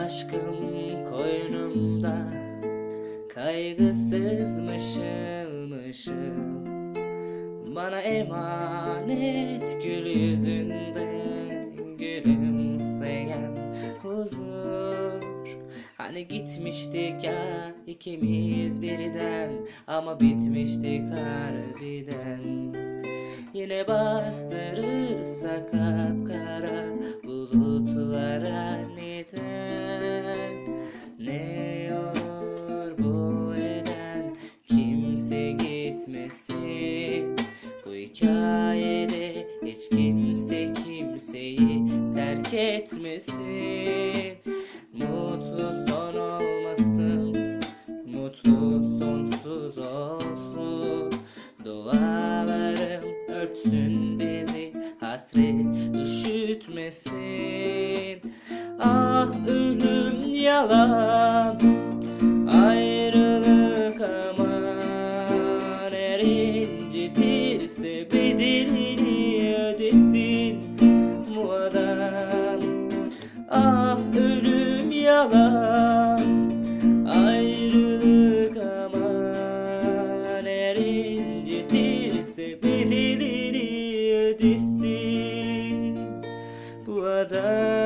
Aşkım koynumda, kaygısız mışıl mışıl. Bana emanet gül yüzünde gülümseyen huzur. Hani gitmiştik ya ikimiz birden, ama bitmiştik harbiden. Yine bastırırsa kapkara bulutlara neden? Ne olur bu elden kimse gitmesin. Bu hikayede hiç kimse kimseyi terk etmesin. Mutlu son olmasın, mutlu sonsuz olsun. Dualarım örtsün bizi, hasret üşütmesin. Ah ölüm yalan, ayrılık aman. Eğer incitirse bedelini ödesin bu adam. Ah ölüm yalan, ayrılık aman. Eğer incitirse bedelini ödesin bu adam.